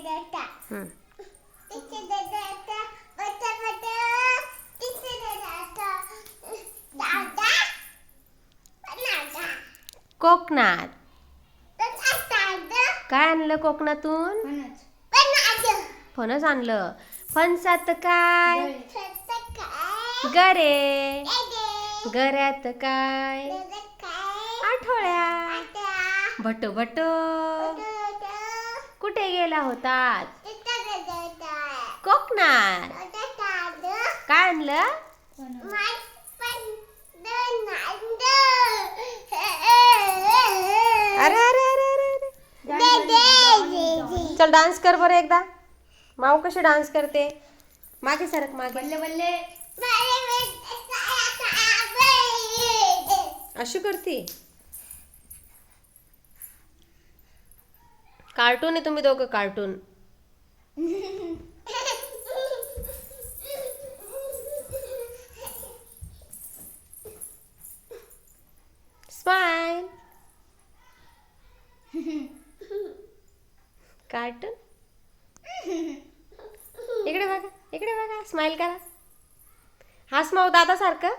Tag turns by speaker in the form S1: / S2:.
S1: हम्म. कोकणात काय आणलं कोकणातून? फणस आणलं. फणसात काय? गरे. गऱ्यात काय? आठवड्या. भट भट कुठे गेला होतात? कोकणात. काय आणलं? अरे अरे अरे अरे चल डान्स कर बरं एकदा. माऊ कशी डान्स करते? मागे सरक मागे. अशी करते. कार्टून आहे तुम्ही दोघं. कार्टून. स्माइल. कार्टून. इकडे बघा. इकडे बघा. स्माइल करा. हास माऊ दादा सारखं.